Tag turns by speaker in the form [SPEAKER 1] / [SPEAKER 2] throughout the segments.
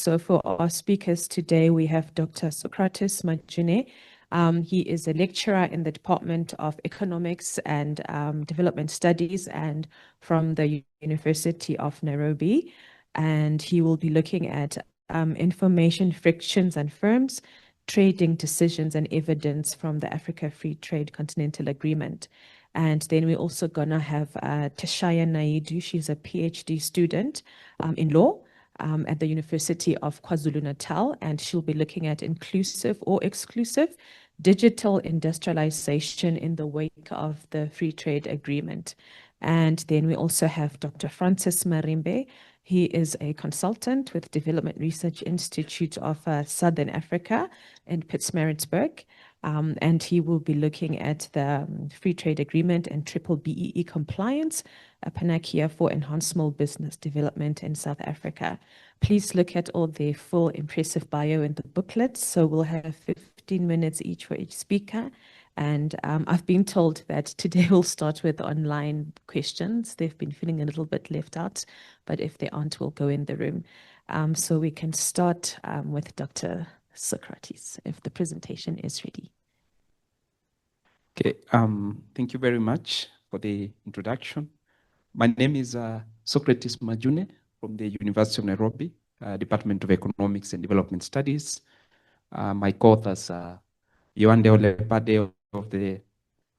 [SPEAKER 1] So for our speakers today, we have Dr. Socrates Majune. He is a lecturer in the Department of Economics and Development Studies and from the University of Nairobi. And he will be looking at information frictions and firms, trading decisions and evidence from the Africa Free Trade Continental Agreement. And then we're also going to have Theshaya Naidoo. She's a PhD student in law at the University of KwaZulu-Natal, and she'll be looking at inclusive or exclusive digital industrialization in the wake of the Free Trade Agreement. And then we also have Dr. Francis Marimbe. He is a consultant with Development Research Institute of Southern Africa in Pietermaritzburg. And he will be looking at the Free Trade Agreement and B-BBEE compliance, a Panacea for enhanced small business development in South Africa. Please look at all the full impressive bio in the booklet. So we'll have 15 minutes each for each speaker. And I've been told that today we'll start with online questions. They've been feeling a little bit left out, but if they aren't, we'll go in the room. So we can start with Dr. Socrates, if the presentation is ready.
[SPEAKER 2] Okay, thank you very much for the introduction. My name is Socrates Majune from the University of Nairobi, Department of Economics and Development Studies. My co-authors are Yoande Olepade of the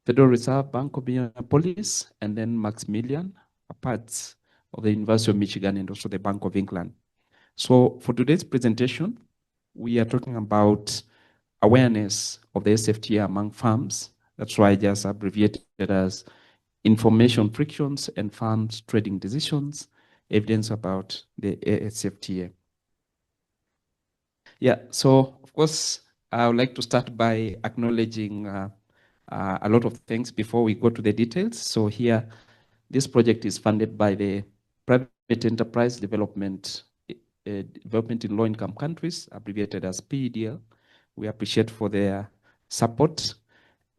[SPEAKER 2] Federal Reserve Bank of Minneapolis, and then Maximilian, parts of the University of Michigan and also the Bank of England. So for today's presentation, we are talking about awareness of the AfCFTA among firms. That's why I just abbreviated it as information frictions and firms trading decisions, evidence about the AfCFTA. Yeah, so of course, I would like to start by acknowledging a lot of things before we go to the details. So here, this project is funded by the Private Enterprise Development in Low-Income Countries, abbreviated as PEDL. We appreciate for their support.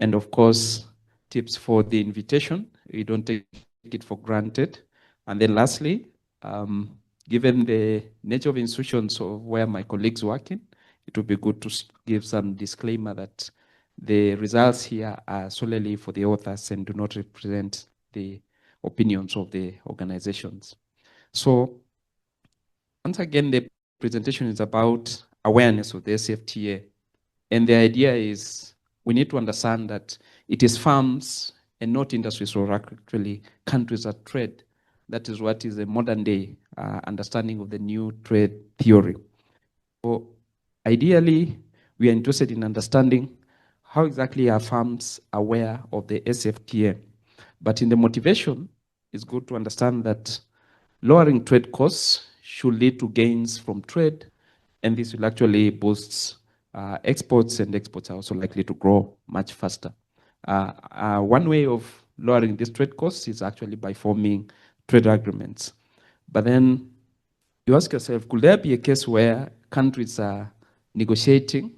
[SPEAKER 2] And of course, tips for the invitation. We don't take it for granted. And then lastly, given the nature of institutions of where my colleagues working, it would be good to give some disclaimer that the results here are solely for the authors and do not represent the opinions of the organizations. So once again, the presentation is about awareness of the AfCFTA. And the idea is we need to understand that it is firms and not industries or actually countries that trade. That is what is a modern day understanding of the new trade theory. So ideally, we are interested in understanding how exactly are firms aware of the AfCFTA. But in the motivation, it's good to understand that lowering trade costs should lead to gains from trade, and this will actually boost exports, and exports are also likely to grow much faster. One way of lowering these trade costs is actually by forming trade agreements. But then you ask yourself, could there be a case where countries are negotiating,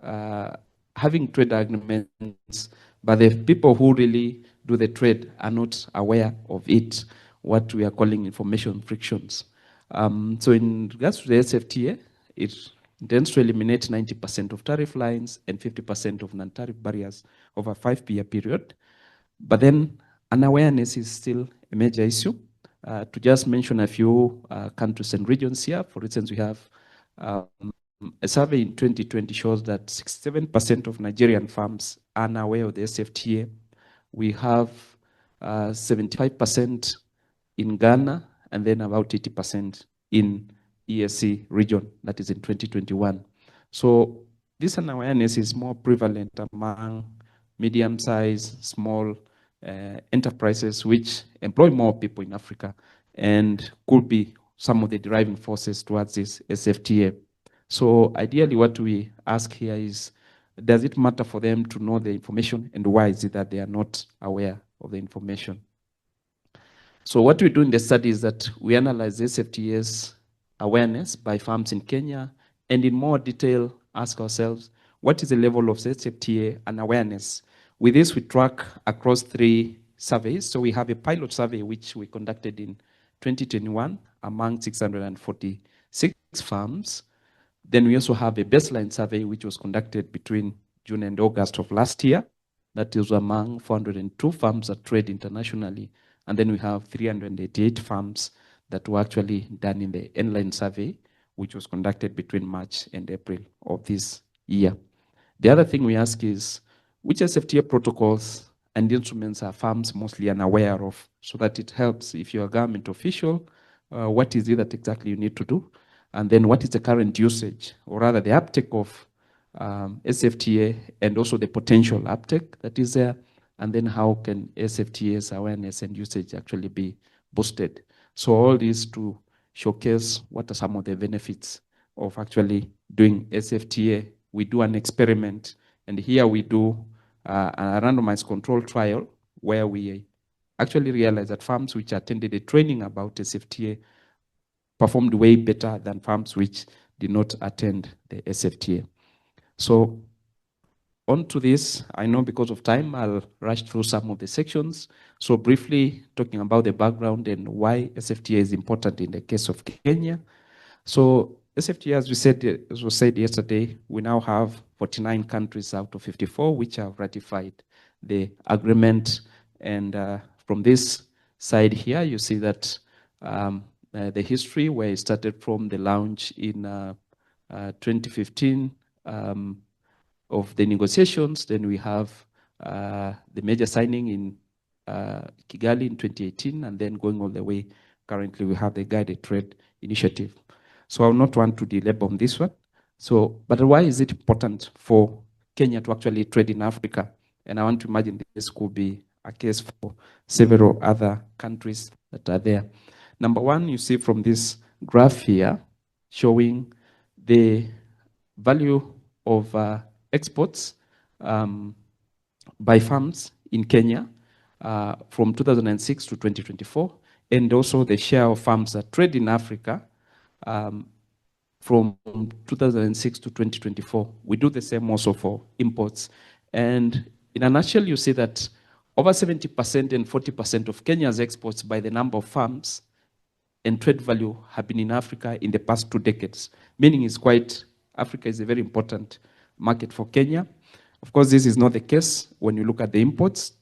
[SPEAKER 2] having trade agreements, but the people who really do the trade are not aware of it, what we are calling information frictions? So in regards to the AfCFTA, it intends to eliminate 90% of tariff lines and 50% of non-tariff barriers over a 5-year period. But then unawareness is still a major issue. To just mention a few countries and regions here, for instance, we have a survey in 2020 shows that 67% of Nigerian firms are unaware of the AfCFTA. We have 75% in Ghana, and then about 80% in ESC region, that is in 2021. So this unawareness is more prevalent among medium-sized, small enterprises which employ more people in Africa and could be some of the driving forces towards this AfCFTA. So ideally what we ask here is, does it matter for them to know the information, and why is it that they are not aware of the information? So what we do in the study is that we analyze the AfCFTA's awareness by firms in Kenya, and in more detail ask ourselves, what is the level of AfCFTA and awareness? With this, we track across 3 surveys. So we have a pilot survey which we conducted in 2021 among 646 firms. Then we also have a baseline survey which was conducted between June and August of last year. That is among 402 farms that trade internationally. And then we have 388 farms that were actually done in the inline survey, which was conducted between March and April of this year. The other thing we ask is, which SFTA protocols and instruments are farms mostly unaware of, so that it helps if you're a government official, what is it that exactly you need to do? And then what is the current usage, or rather the uptake of SFTA, and also the potential uptake that is there, and then how can SFTA's awareness and usage actually be boosted? So all this to showcase what are some of the benefits of actually doing SFTA. We do an experiment, and here we do a randomized control trial where we actually realize that farms which attended a training about SFTA performed way better than farms which did not attend the SFTA. So on to this, I know because of time, I'll rush through some of the sections. So briefly talking about the background and why SFTA is important in the case of Kenya. So SFTA, as was said yesterday, we now have 49 countries out of 54 which have ratified the agreement. And from this side here, you see that the history where it started from the launch in 2015 of the negotiations. Then we have the major signing in Kigali in 2018, and then going all the way. Currently, we have the guided trade initiative. So I will not want to delabor on this one. So, but why is it important for Kenya to actually trade in Africa? And I want to imagine this could be a case for several other countries that are there. Number one, you see from this graph here, showing the value of exports by farms in Kenya from 2006 to 2024, and also the share of farms that trade in Africa from 2006 to 2024. We do the same also for imports. And in a nutshell, you see that over 70% and 40% of Kenya's exports by the number of farms and trade value have been in Africa in the past 2 decades. Meaning Africa is a very important market for Kenya. Of course, this is not the case when you look at the imports.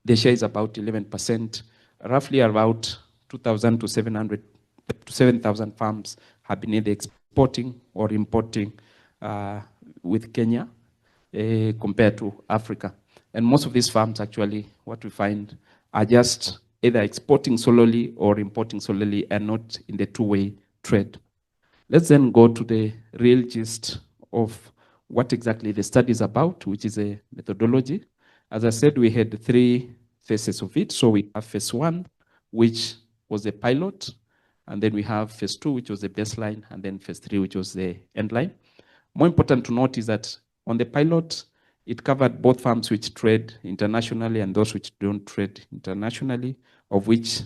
[SPEAKER 2] The share is about 11%, roughly about 2,000 to 7,000 farms have been either exporting or importing with Kenya compared to Africa. And most of these farms actually, what we find, are just either exporting solely or importing solely, and not in the two-way trade. Let's then go to the real gist of what exactly the study is about, which is a methodology. As I said, we had 3 phases of it. So we have phase 1, which was a pilot, and then we have phase 2, which was the baseline, and then phase 3, which was the endline. More important to note is that on the pilot, it covered both farms which trade internationally and those which don't trade internationally, of which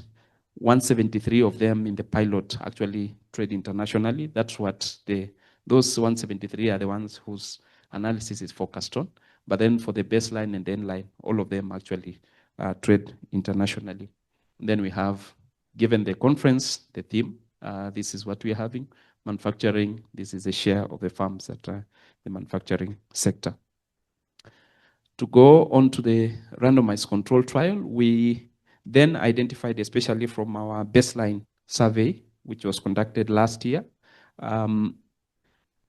[SPEAKER 2] 173 of them in the pilot actually trade internationally. That's what those 173 are the ones whose analysis is focused on. But then for the baseline and the endline, all of them actually trade internationally. And then we have, given the conference, the theme, this is what we're having. Manufacturing, this is a share of the farms that are the manufacturing sector. To go on to the randomized control trial, we then identified, especially from our baseline survey, which was conducted last year,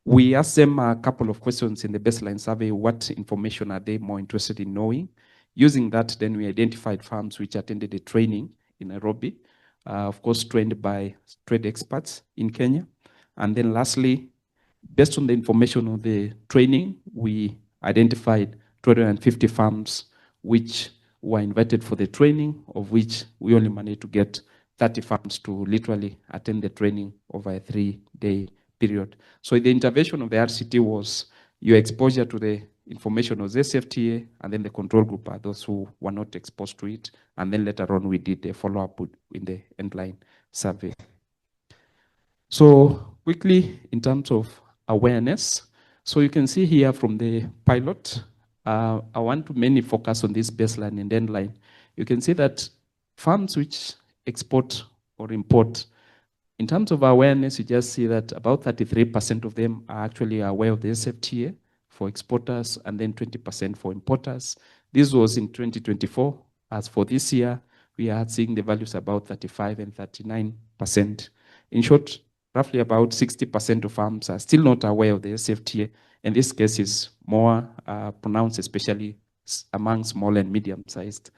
[SPEAKER 2] we asked them a couple of questions in the baseline survey. What information are they more interested in knowing? Using that, then we identified farms which attended a training in Nairobi, of course, trained by trade experts in Kenya. And then lastly, based on the information of the training, we identified 250 farms which were invited for the training, of which we only managed to get 30 farms to literally attend the training over a 3-day period. So the intervention of the RCT was your exposure to the information of the SFTA, and then the control group are those who were not exposed to it. And then later on, we did a follow-up in the endline survey. So quickly, in terms of awareness, so you can see here from the pilot, I want to mainly focus on this baseline and endline. You can see that farms which export or import In terms of awareness, you just see that about 33% of them are actually aware of the AfCFTA for exporters, and then 20% for importers. This was in 2024. As for this year, we are seeing the values about 35 and 39%. In short, roughly about 60% of farms are still not aware of the AfCFTA, and this case is more pronounced, especially among small and medium-sized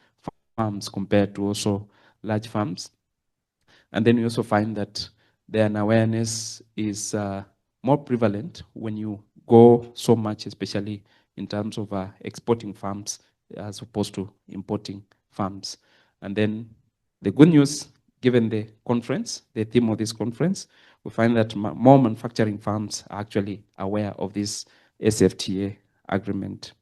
[SPEAKER 2] farms compared to also large farms. And then we also find that the unawareness is more prevalent when you go so much, especially in terms of exporting farms as opposed to importing farms. And then the good news, given the conference, the theme of this conference, we find that more manufacturing farms are actually aware of this AfCFTA agreement.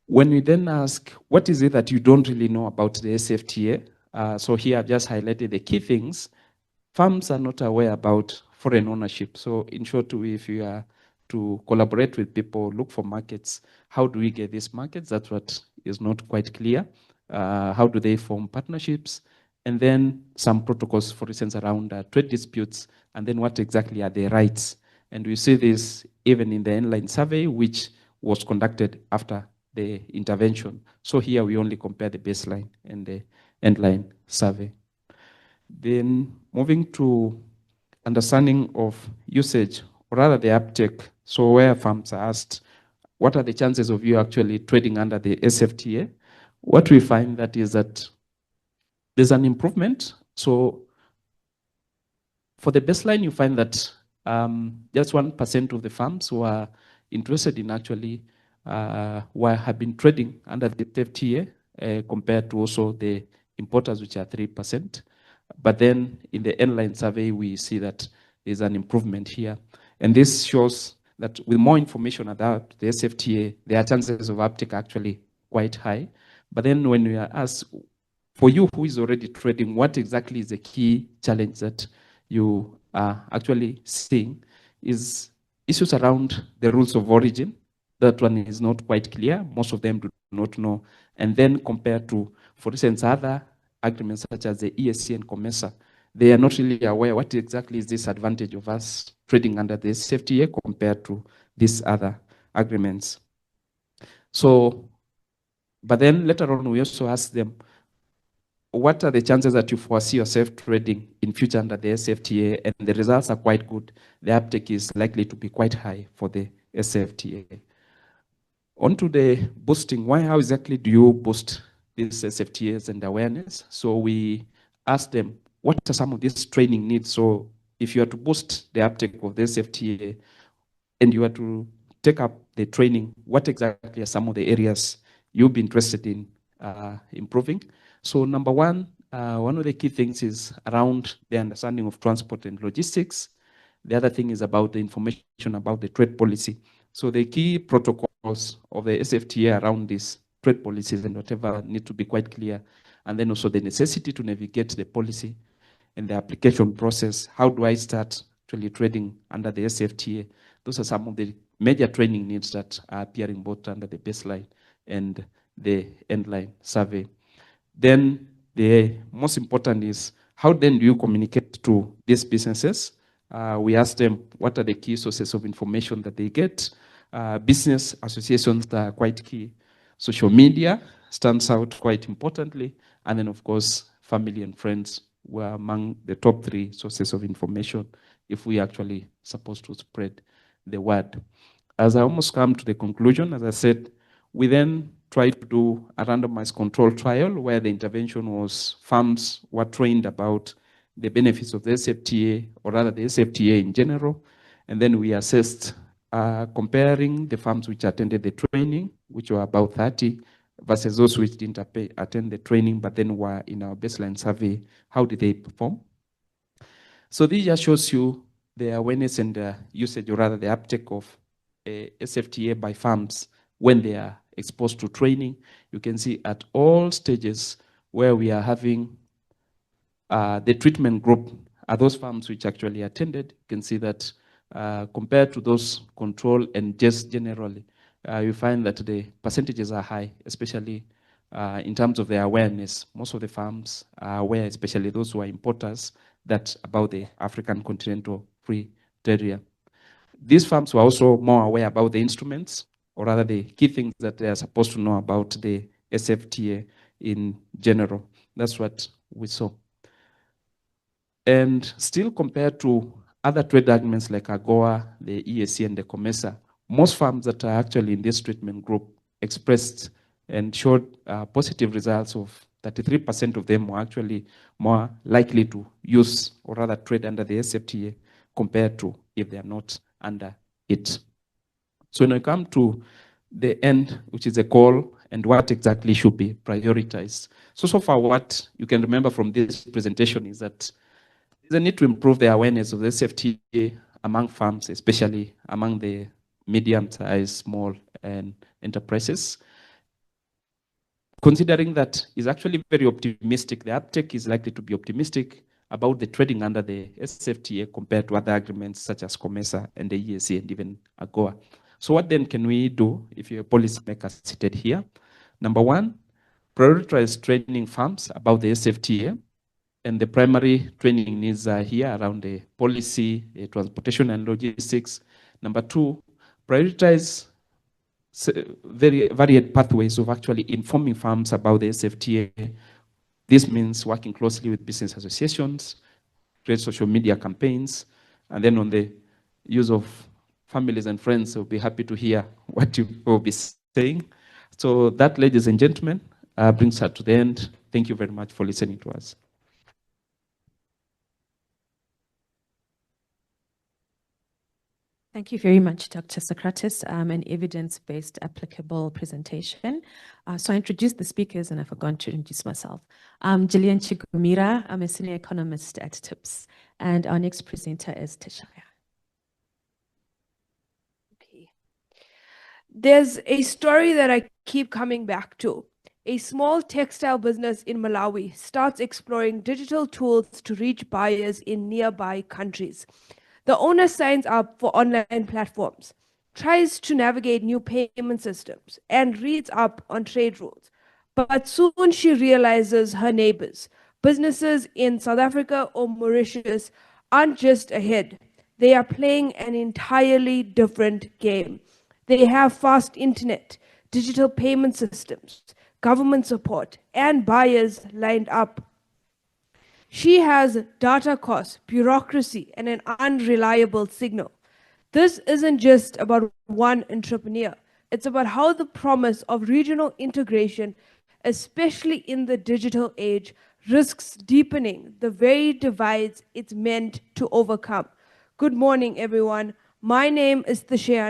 [SPEAKER 2] When we then ask, what is it that you don't really know about the AfCFTA? So here I've just highlighted the key things. Farms are not aware about foreign ownership. So in short, if you are to collaborate with people, look for markets, how do we get these markets? That's what is not quite clear. How do they form partnerships? And then some protocols, for instance, around trade disputes, and then what exactly are their rights? And we see this even in the inline survey, which was conducted after the intervention. So here we only compare the baseline and the endline survey. Then moving to understanding of usage, or rather the uptake. So where farms are asked, what are the chances of you actually trading under the AfCFTA? What we find that is that there's an improvement. So for the baseline, you find that just 1% of the farms who are interested in actually have been trading under the AfCFTA compared to also the importers, which are 3%. But then in the inline survey, we see that there's an improvement here. And this shows that with more information about the AfCFTA, their chances of uptake are actually quite high. But then when we are asked, for you who is already trading, what exactly is the key challenge that you are actually seeing, is issues around the rules of origin. That one is not quite clear. Most of them do not know. And then compared to, for instance, other agreements such as the ESC and COMESA, they are not really aware what exactly is this advantage of us trading under the AfCFTA compared to these other agreements. So, but then later on, we also ask them, what are the chances that you foresee yourself trading in future under the AfCFTA? And the results are quite good. The uptake is likely to be quite high for the AfCFTA. On to the boosting. How exactly do you boost these AfCFTAs and awareness? So we asked them, what are some of these training needs? So if you are to boost the uptake of the AfCFTA and you are to take up the training, what exactly are some of the areas you'll be interested in improving? So number one of the key things is around the understanding of transport and logistics. The other thing is about the information about the trade policy. So the key protocols of the AfCFTA around these trade policies and whatever need to be quite clear. And then also the necessity to navigate the policy and the application process. How do I start actually trading under the AfCFTA? Those are some of the major training needs that are appearing both under the baseline and the endline survey. Then the most important is, how then do you communicate to these businesses? We asked them, what are the key sources of information that they get? Business associations that are quite key. Social media stands out quite importantly. And then, of course, family and friends were among the top 3 sources of information if we actually supposed to spread the word. As I almost come to the conclusion, as I said, we then tried to do a randomized control trial where the intervention was farms were trained about the benefits of the AfCFTA, or rather the AfCFTA in general. And then we assessed comparing the farms which attended the training, which were about 30, versus those which didn't attend the training, but then were in our baseline survey. How did they perform? So this just shows you the awareness and the usage, or rather the uptake of AfCFTA by farms when they are exposed to training. You can see at all stages where we are having the treatment group are those farms which actually attended. You can see that compared to those control and just generally, you find that the percentages are high, especially in terms of their awareness. Most of the farms are aware, especially those who are importers, that about the African Continental Free Trade Area. These firms were also more aware about the instruments, or rather the key things that they are supposed to know about the SFTA in general. That's what we saw. And still, compared to other trade agreements like AGOA, the EAC, and the COMESA, most firms that are actually in this treatment group expressed and showed positive results of 33% of them were actually more likely to use or rather trade under the SFTA compared to if they are not under it. So when we come to the end, which is a goal, and what exactly should be prioritized. So far what you can remember from this presentation is that there's a need to improve the awareness of the SFTA among firms, especially among the medium-sized, small, and enterprises. Considering that is actually very optimistic, the uptake is likely to be optimistic about the trading under the SFTA compared to other agreements such as COMESA and the EAC and even AGOA. So what then can we do if you're a policymaker seated here? Number one, prioritize training firms about the SFTA. And the primary training needs are here around the policy, transportation and logistics. Number two, prioritize very varied pathways of actually informing firms about the SFTA. This means working closely with business associations, create social media campaigns, and then on the use of families and friends, we'll be happy to hear what you will be saying. So that, ladies and gentlemen, brings us to the end. Thank you very much for listening to us.
[SPEAKER 1] Thank you very much, Dr. Socrates, an evidence-based applicable presentation. So I introduced the speakers and I forgot to introduce myself. Gillian Chigumira, I'm a senior economist at TIPS, and our next presenter is Theshaya.
[SPEAKER 3] Okay. There's a story that I keep coming back to. A small textile business in Malawi starts exploring digital tools to reach buyers in nearby countries. The owner signs up for online platforms, tries to navigate new payment systems, and reads up on trade rules. But soon she realizes her neighbors, businesses in South Africa or Mauritius, aren't just ahead. They are playing an entirely different game. They have fast internet, digital payment systems, government support, and buyers lined up. She has data costs, bureaucracy, and an unreliable signal. This isn't just about one entrepreneur. It's about how the promise of regional integration, especially in the digital age, risks deepening the very divides it's meant to overcome. Good morning, everyone. My name is Theshaya,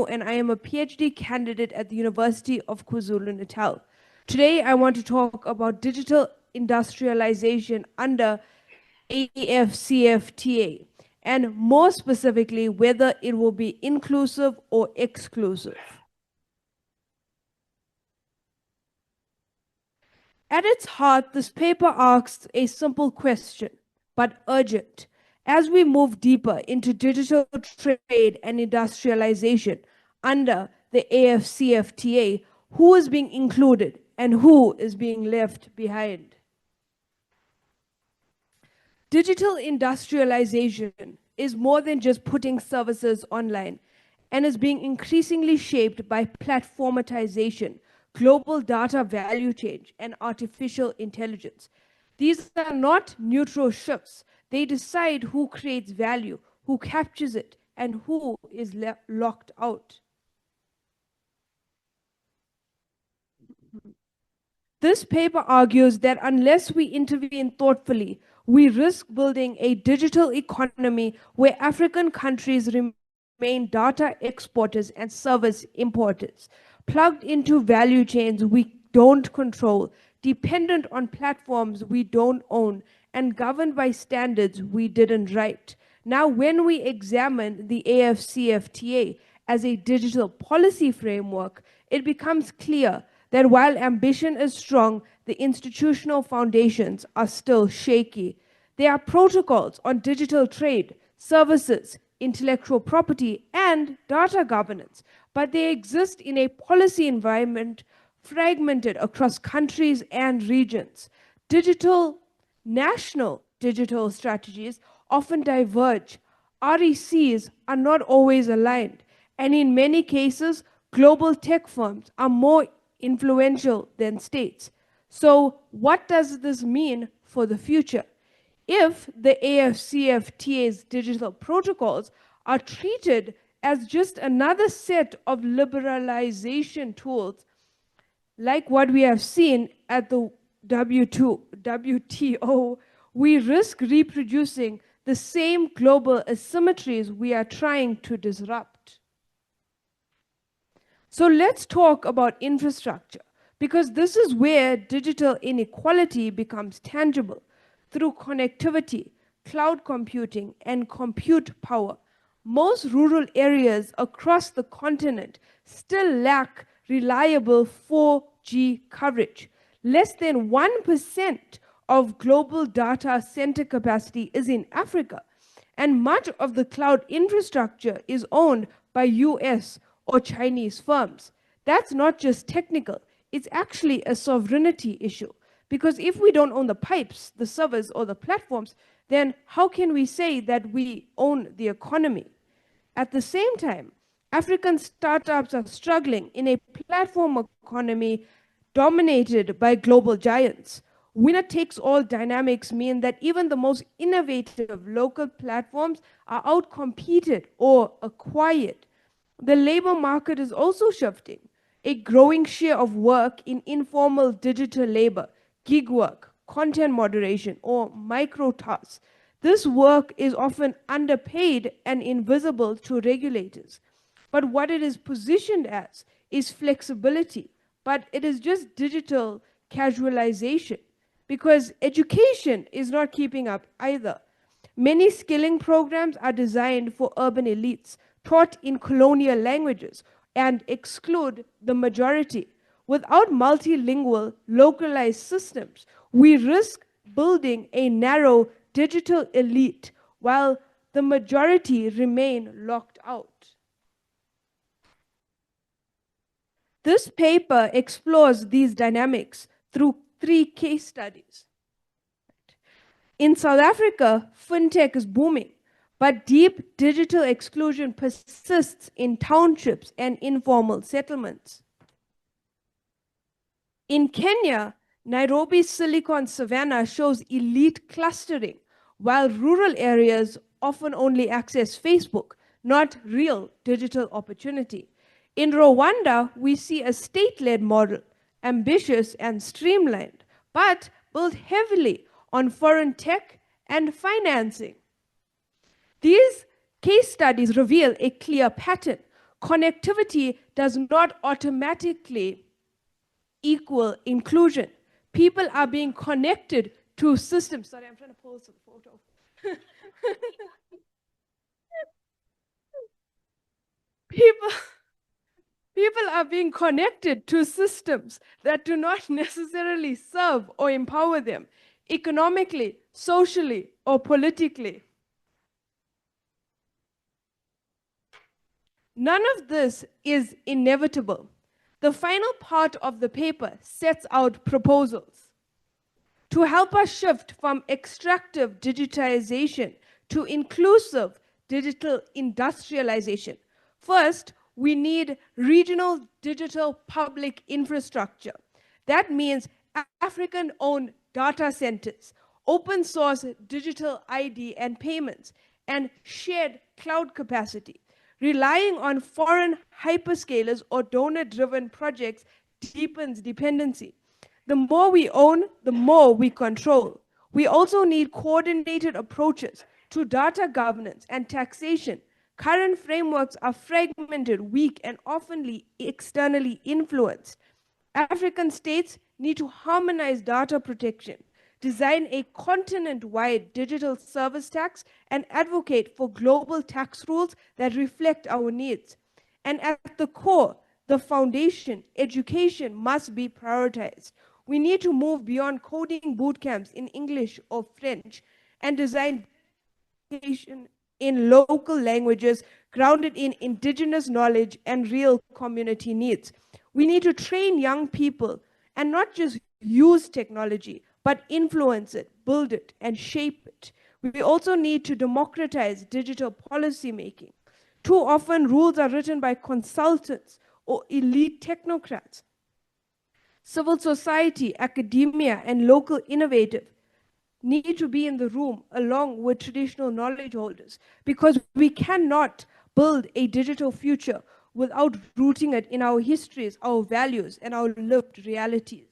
[SPEAKER 3] and I am a PhD candidate at the University of KwaZulu-Natal. Today, I want to talk about digital industrialization under AfCFTA, and more specifically, whether it will be inclusive or exclusive. At its heart, this paper asks a simple question, but urgent. As we move deeper into digital trade and industrialization under the AfCFTA, who is being included and who is being left behind? Digital industrialization is more than just putting services online and is being increasingly shaped by platformatization, global data value change, and artificial intelligence. These are not neutral shifts. They decide who creates value, who captures it, and who is locked out. This paper argues that unless we intervene thoughtfully, we risk building a digital economy where African countries remain data exporters and service importers, plugged into value chains we don't control, dependent on platforms we don't own, and governed by standards we didn't write. Now, when we examine the AfCFTA as a digital policy framework, it becomes clear that while ambition is strong, the institutional foundations are still shaky. There are protocols on digital trade, services, intellectual property, and data governance, but they exist in a policy environment fragmented across countries and regions. National digital strategies often diverge. RECs are not always aligned, and in many cases, global tech firms are more influential than states. So what does this mean for the future? If the AfCFTA's digital protocols are treated as just another set of liberalization tools, like what we have seen at the WTO, we risk reproducing the same global asymmetries we are trying to disrupt. So let's talk about infrastructure, because this is where digital inequality becomes tangible. Through connectivity, cloud computing, and compute power, most rural areas across the continent still lack reliable 4G coverage. Less than 1% of global data center capacity is in Africa, and much of the cloud infrastructure is owned by US or Chinese firms. That's not just technical, it's actually a sovereignty issue. Because if we don't own the pipes, the servers, or the platforms, then how can we say that we own the economy? At the same time, African startups are struggling in a platform economy dominated by global giants. Winner-takes-all dynamics mean that even the most innovative local platforms are outcompeted or acquired. The labor market is also shifting. A growing share of work in informal digital labor, gig work, content moderation, or micro tasks. This work is often underpaid and invisible to regulators. But what it is positioned as is flexibility, but it is just digital casualization, because education is not keeping up either. Many skilling programs are designed for urban elites, taught in colonial languages, and exclude the majority. Without multilingual, localized systems, we risk building a narrow digital elite while the majority remain locked out. This paper explores these dynamics through 3 case studies. In South Africa, fintech is booming, but deep digital exclusion persists in townships and informal settlements. In Kenya, Nairobi's Silicon Savannah shows elite clustering, while rural areas often only access Facebook, not real digital opportunity. In Rwanda, we see a state-led model, ambitious and streamlined, but built heavily on foreign tech and financing. These case studies reveal a clear pattern. Connectivity does not automatically equal inclusion. People are being connected to systems. Sorry, I'm trying to post a photo. People are being connected to systems that do not necessarily serve or empower them economically, socially, or politically. None of this is inevitable. The final part of the paper sets out proposals to help us shift from extractive digitization to inclusive digital industrialization. First, we need regional digital public infrastructure. That means African-owned data centers, open source digital ID and payments, and shared cloud capacity. Relying on foreign hyperscalers or donor-driven projects deepens dependency. The more we own, the more we control. We also need coordinated approaches to data governance and taxation. Current frameworks are fragmented, weak, and often externally influenced. African states need to harmonize data protection, design a continent-wide digital service tax, and advocate for global tax rules that reflect our needs. And at the core, the foundation, education, must be prioritized. We need to move beyond coding bootcamps in English or French and design education in local languages grounded in indigenous knowledge and real community needs. We need to train young people and not just use technology, but influence it, build it, and shape it. We also need to democratize digital policy making. Too often, rules are written by consultants or elite technocrats. Civil society, academia, and local innovative need to be in the room along with traditional knowledge holders, because we cannot build a digital future without rooting it in our histories, our values, and our lived realities.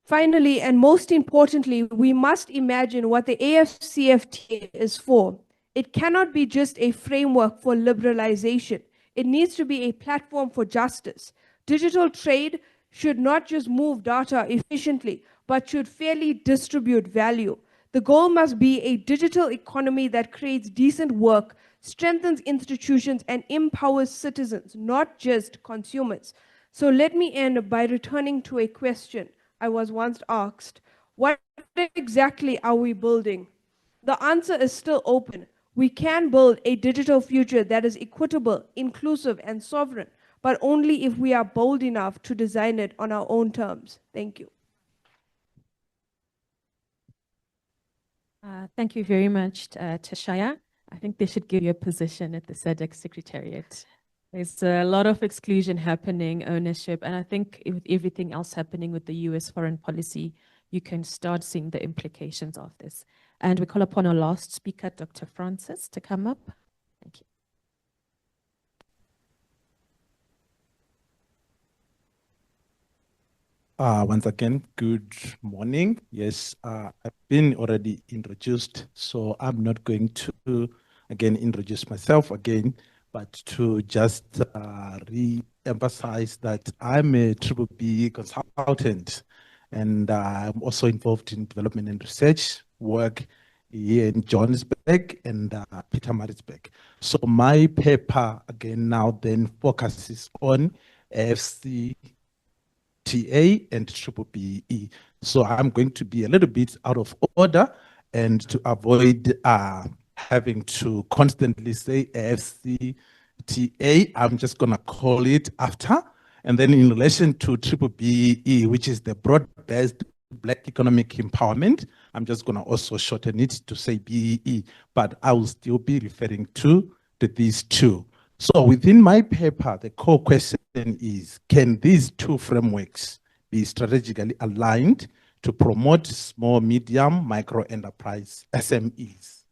[SPEAKER 3] Finally, and most importantly, we must imagine what the AfCFTA is for. It cannot be just a framework for liberalization. It needs to be a platform for justice. Digital trade should not just move data efficiently, but should fairly distribute value. The goal must be a digital economy that creates decent work, strengthens institutions, and empowers citizens, not just consumers. So let me end by returning to a question I was once asked: what exactly are we building? The answer is still open. We can build a digital future that is equitable, inclusive, and sovereign, but only if we are bold enough to design it on our own terms. Thank you.
[SPEAKER 1] Thank you very much, Theshaya. I think they should give you a position at the SADC Secretariat. There's a lot of exclusion happening, ownership, and I think with everything else happening with the US foreign policy, you can start seeing the implications of this. And we call upon our last speaker, Dr. Francis, to come up. Thank you.
[SPEAKER 4] Once again, good morning. Yes, I've been already introduced, so I'm not going to again introduce myself again, but to just re-emphasize that I'm a B-BBEE consultant, and I'm also involved in development and research work here in Johannesburg and Pietermaritzburg. So my paper again now then focuses on AfCFTA and B-BBEE. So I'm going to be a little bit out of order, and to avoid having to constantly say AfCFTA, I'm just going to call it after. And then in relation to B-BBEE, which is the broad-based Black economic empowerment, I'm just going to also shorten it to say BEE, but I will still be referring to these two. So within my paper, the core question is, can these two frameworks be strategically aligned to promote small, medium, micro enterprise, SMEs?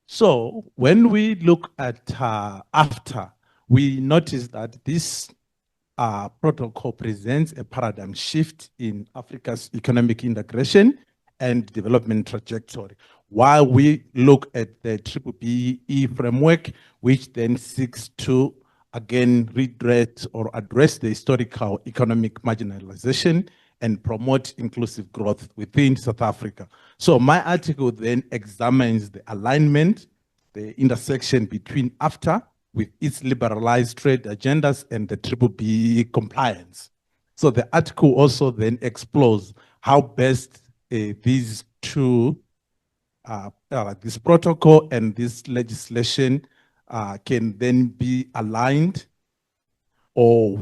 [SPEAKER 4] So when we look at AfCFTA, we notice that this protocol presents a paradigm shift in Africa's economic integration and development trajectory, while we look at the B-BBEE framework, which then seeks to again redress or address the historical economic marginalization and promote inclusive growth within South Africa. So my article then examines the alignment, the intersection between AfCFTA with its liberalized trade agendas and the B-BBEE compliance. So the article also then explores how best these two, this protocol and this legislation can then be aligned, or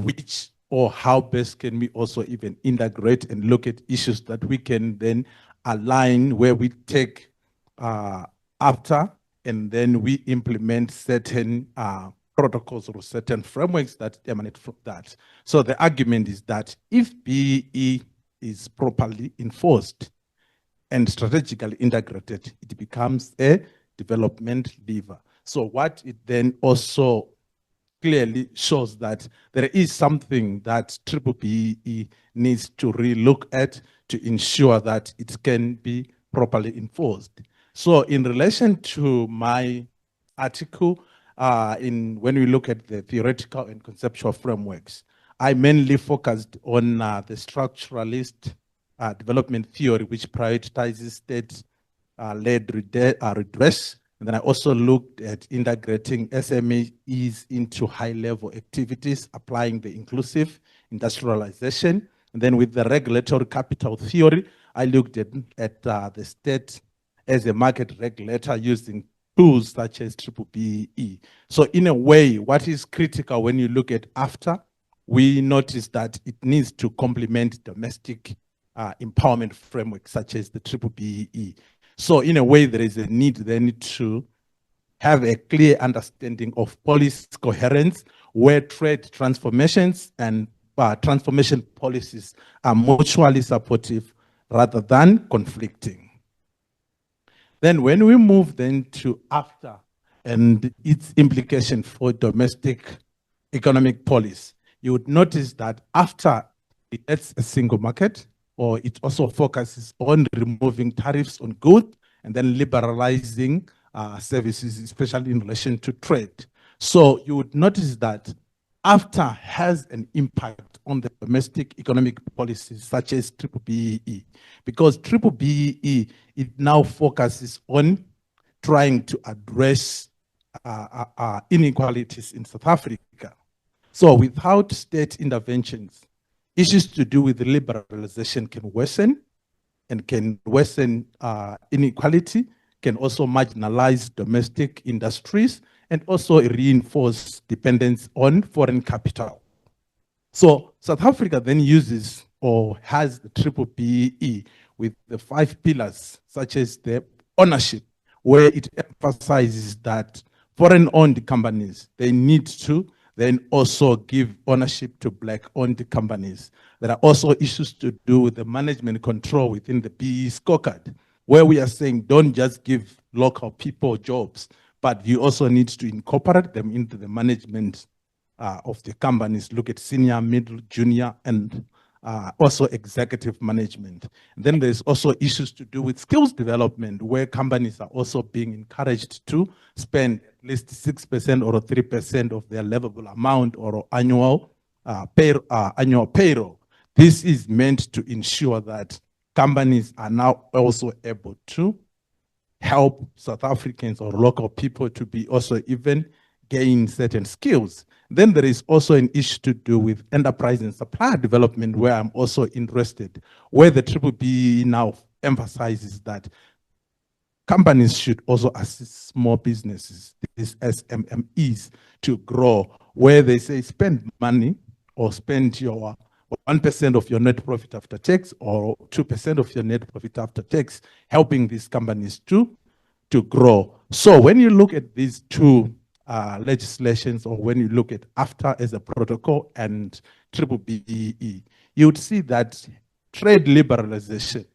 [SPEAKER 4] how best can we also even integrate and look at issues that we can then align, where we take AfCFTA and then we implement certain protocols or certain frameworks that emanate from that. So the argument is that if BEE is properly enforced and strategically integrated, it becomes a development lever. So what it then also clearly shows that there is something that B-BBEE needs to relook at to ensure that it can be properly enforced. So in relation to my article, when we look at the theoretical and conceptual frameworks, I mainly focused on the structuralist development theory, which prioritizes state-led redress. And then I also looked at integrating SMEs into high-level activities, applying the inclusive industrialization. And then with the regulatory capital theory, I looked at the state as a market regulator using tools such as B-BBEE. So in a way, what is critical when you look at AfCFTA, we notice that it needs to complement domestic empowerment framework such as the B-BBEE. So in a way, there is a need then to have a clear understanding of policy coherence where trade transformations and transformation policies are mutually supportive rather than conflicting. Then when we move then to AfCFTA and its implication for domestic economic policy, you would notice that AfCFTA it's a single market, or it also focuses on removing tariffs on goods and then liberalizing services, especially in relation to trade. So you would notice that AfCFTA has an impact on the domestic economic policies such as B-BBEE, because B-BBEE, it now focuses on trying to address inequalities in South Africa. So without state interventions, issues to do with liberalization can worsen, and can worsen inequality, can also marginalize domestic industries, and also reinforce dependence on foreign capital. So South Africa then uses or has the B-BBEE with the 5 pillars, such as the ownership, where it emphasizes that foreign-owned companies, they need to then also give ownership to black-owned companies. There are also issues to do with the management control within the BEE scorecard, where we are saying don't just give local people jobs, but you also need to incorporate them into the management of the companies. Look at senior, middle, junior, and also executive management. And then there's also issues to do with skills development, where companies are also being encouraged to spend at least 6% or 3% of their livable amount or annual payroll. This is meant to ensure that companies are now also able to help South Africans or local people to be also even gain certain skills. Then there is also an issue to do with enterprise and supplier development, where I'm also interested, where the B-BBEE now emphasizes that companies should also assist small businesses, these SMMEs, to grow, where they say spend money or spend your 1% of your net profit after tax or 2% of your net profit after tax, helping these companies to grow. So when you look at these two legislations, or when you look at AfCFTA as a protocol and B-BBEE, you would see that trade liberalization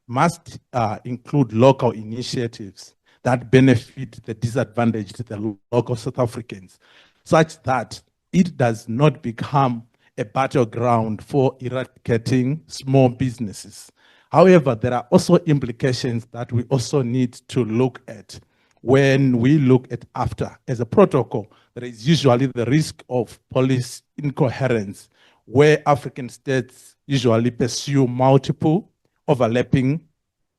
[SPEAKER 4] must include local initiatives that benefit the disadvantaged, the local South Africans, such that it does not become a battleground for eradicating small businesses. However, there are also implications that we also need to look at. When we look at AfCFTA as a protocol, there is usually the risk of policy incoherence, where African states usually pursue multiple overlapping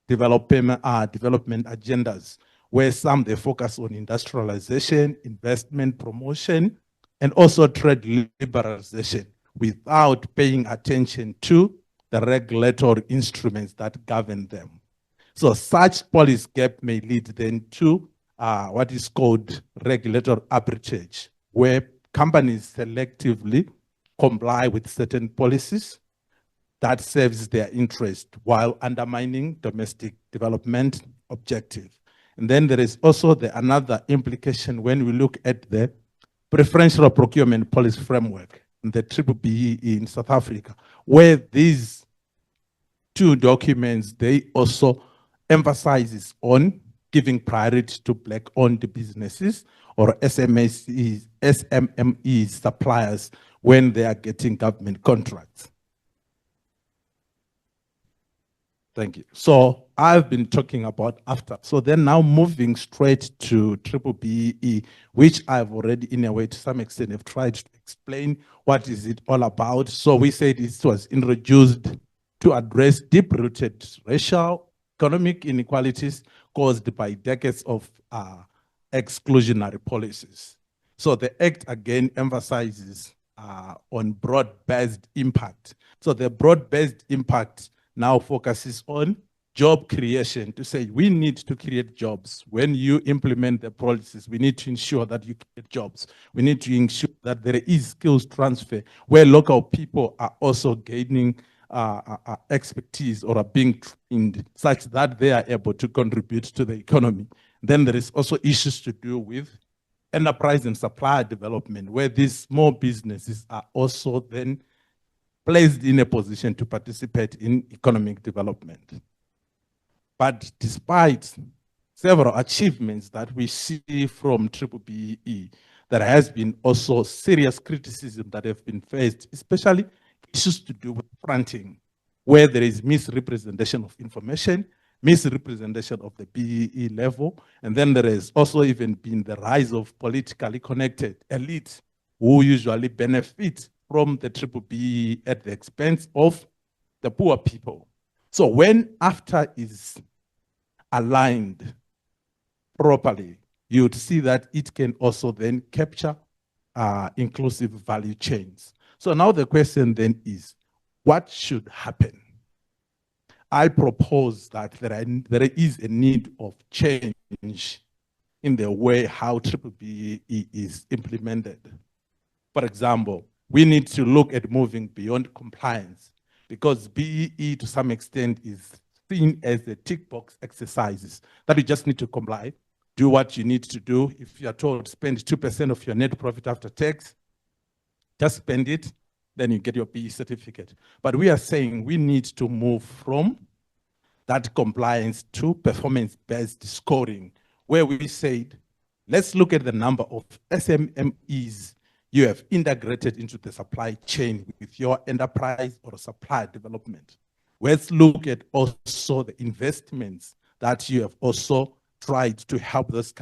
[SPEAKER 4] development agendas, where some they focus on industrialization, investment promotion, and also trade liberalization, without paying attention to the regulatory instruments that govern them. So such policy gap may lead then to what is called regulatory arbitrage, where companies selectively comply with certain policies that serves their interest while undermining domestic development objectives. And then there is also another implication when we look at the preferential procurement policy framework, the B-BBEE in South Africa, where these two documents, they also emphasizes on giving priority to black-owned businesses or SMMEs suppliers when they are getting government contracts. Thank you. So I've been talking about AfCFTA. So then now moving straight to B-BBEE, which I've already, in a way, to some extent, have tried to explain what is it all about. So we said it was introduced to address deep-rooted racial, economic inequalities caused by decades of exclusionary policies. So the Act again emphasizes on broad-based impact. So the broad-based impact now focuses on job creation, to say we need to create jobs. When you implement the policies, we need to ensure that you create jobs. We need to ensure that there is skills transfer where local people are also gaining expertise or are being trained such that they are able to contribute to the economy. Then there is also issues to do with enterprise and supplier development, where these small businesses are also then placed in a position to participate in economic development. But despite several achievements that we see from B-BBEE, there has been also serious criticism that have been faced, especially issues to do with fronting, where there is misrepresentation of information, misrepresentation of the BEE level, and then there has also even been the rise of politically connected elites who usually benefit from the B-BBEE at the expense of the poor people. So when AfCFTA is aligned properly, you would see that it can also then capture inclusive value chains. So now the question then is, what should happen? I propose that there is a need of change in the way how B-BBEE is implemented. For example, we need to look at moving beyond compliance, because BEE to some extent is seen as a tick box exercises that you just need to comply, do what you need to do. If you are told spend 2% of your net profit after tax, just spend it, then you get your BEE certificate. But we are saying we need to move from that compliance to performance-based scoring, where we said, let's look at the number of SMMEs you have integrated into the supply chain with your enterprise or supply development. Let's look at also the investments that you have also tried to help those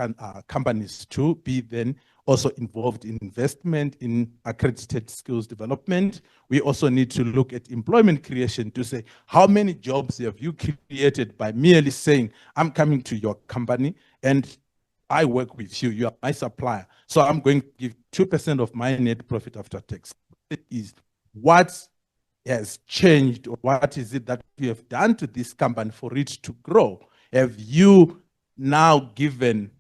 [SPEAKER 4] companies to be then also involved in investment in accredited skills development. We also need to look at employment creation to say, how many jobs have you created by merely saying, I'm coming to your company and I work with you, you are my supplier, so I'm going to give 2% of my net profit after tax. It is what has changed, or what is it that you have done to this company for it to grow? Have you now given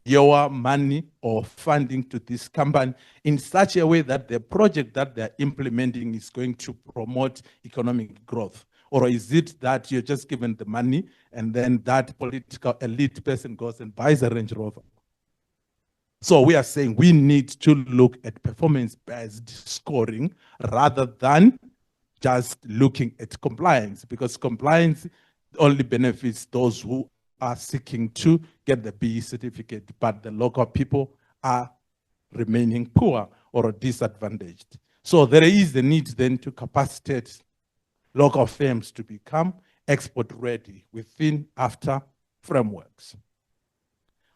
[SPEAKER 4] your money or funding to this company in such a way that the project that they're implementing is going to promote economic growth? Or is it that you're just given the money and then that political elite person goes and buys a Range Rover? So we are saying we need to look at performance-based scoring rather than just looking at compliance, because compliance only benefits those who are seeking to get the BE certificate, but the local people are remaining poor or disadvantaged. So there is the need then to capacitate local firms to become export ready within AfCFTA frameworks.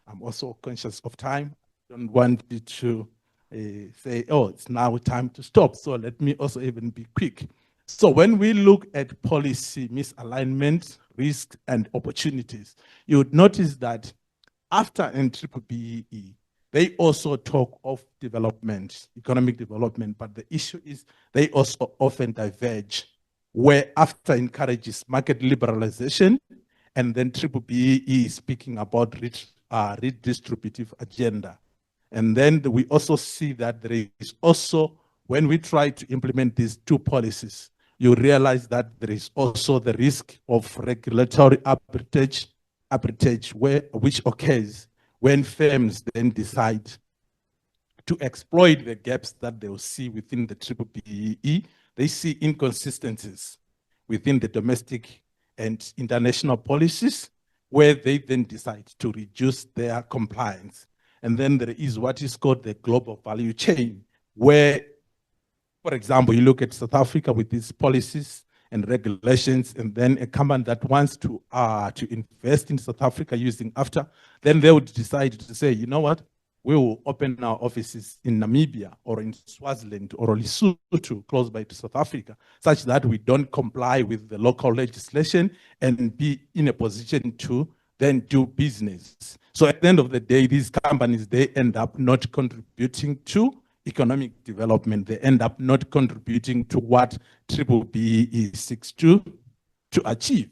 [SPEAKER 4] I'm also conscious of time. I don't want you to say, oh, it's now time to stop. So let me also even be quick. So when we look at policy misalignment, risk, and opportunities, you would notice that AfCFTA and B-BBEE, they also talk of development, economic development, but the issue is they also often diverge, where AfCFTA encourages market liberalization, and then B-BBEE is speaking about redistributive agenda. And then we also see that there is also, when we try to implement these two policies, you realize that there is also the risk of regulatory arbitrage which occurs when firms then decide to exploit the gaps that they will see within the B-BBEE. They see inconsistencies within the domestic and international policies, where they then decide to reduce their compliance. And then there is what is called the global value chain, where, for example, you look at South Africa with these policies and regulations, and then a company that wants to invest in South Africa using AfCFTA, then they would decide to say, you know what, we will open our offices in Namibia or in Swaziland or Lesotho, close by to South Africa, such that we don't comply with the local legislation and be in a position to then do business. So at the end of the day, these companies, they end up not contributing to economic development. They end up not contributing to what B-BBEE seeks to achieve.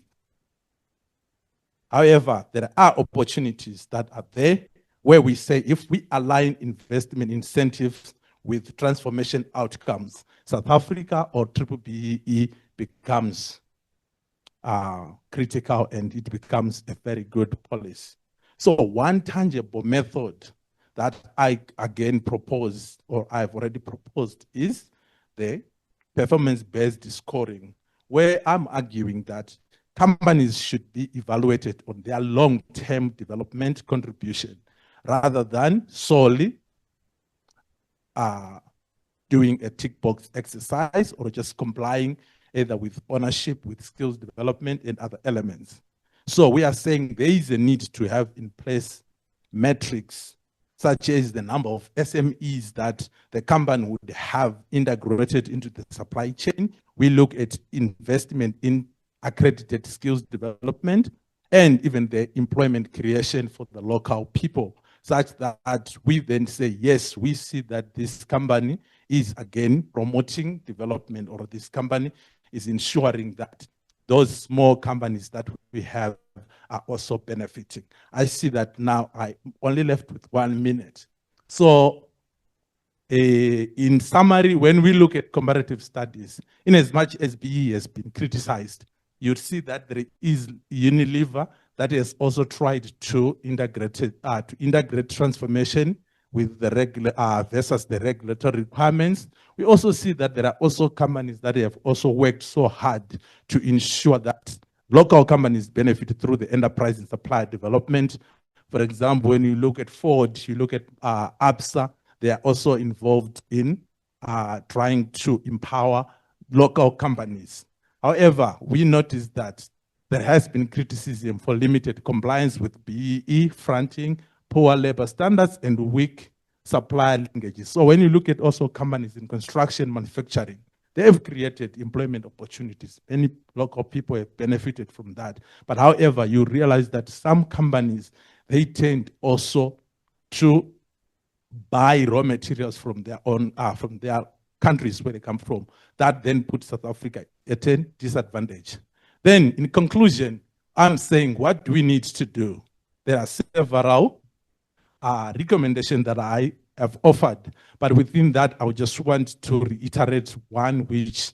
[SPEAKER 4] However, there are opportunities that are there where we say if we align investment incentives with transformation outcomes, South Africa or B-BBEE becomes critical and it becomes a very good policy. So one tangible method that I again propose, or I've already proposed, is the performance-based scoring, where I'm arguing that companies should be evaluated on their long-term development contribution rather than solely doing a tick box exercise or just complying either with ownership, with skills development and other elements. So we are saying there is a need to have in place metrics such as the number of SMEs that the company would have integrated into the supply chain. We look at investment in accredited skills development and even the employment creation for the local people, such that we then say, yes, we see that this company is again promoting development, or this company is ensuring that those small companies that we have are also benefiting. I see that now I'm only left with 1 minute. So in summary, when we look at comparative studies, in as much as BE has been criticized, you'd see that there is Unilever that has also tried to integrate transformation with the regular versus the regulatory requirements. We also see that there are also companies that have also worked so hard to ensure that local companies benefit through the enterprise and supply development. For example, when you look at Ford, you look at ABSA, they are also involved in trying to empower local companies. However, we noticed that there has been criticism for limited compliance with BEE, fronting, poor labor standards, and weak supply linkages. So when you look at also companies in construction, manufacturing, they have created employment opportunities. Many local people have benefited from that. But however, you realize that some companies, they tend also to buy raw materials from their own, from their countries where they come from. That then puts South Africa at a disadvantage. Then in conclusion, I'm saying, what do we need to do? There are several recommendations that I have offered, but within that, I would just want to reiterate one which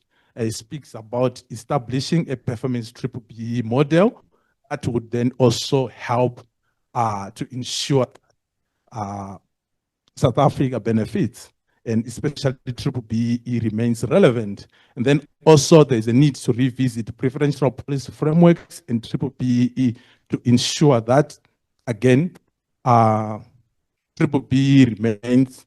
[SPEAKER 4] speaks about establishing a performance B-BBEE model that would then also help to ensure South Africa benefits, and especially B-BBEE remains relevant. And then also there's a need to revisit preferential policy frameworks in B-BBEE to ensure that, again, B-BBEE remains,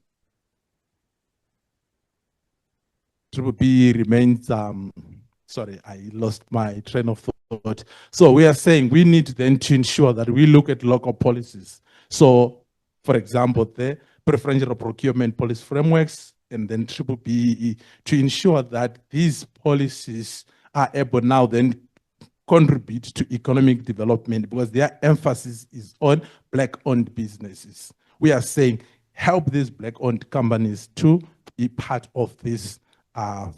[SPEAKER 4] sorry, I lost my train of thought. So we are saying we need then to ensure that we look at local policies. So, for example, the preferential procurement policy frameworks, and then B-BBEE, to ensure that these policies are able now then contribute to economic development, because their emphasis is on Black-owned businesses. We are saying help these Black-owned companies to be part of this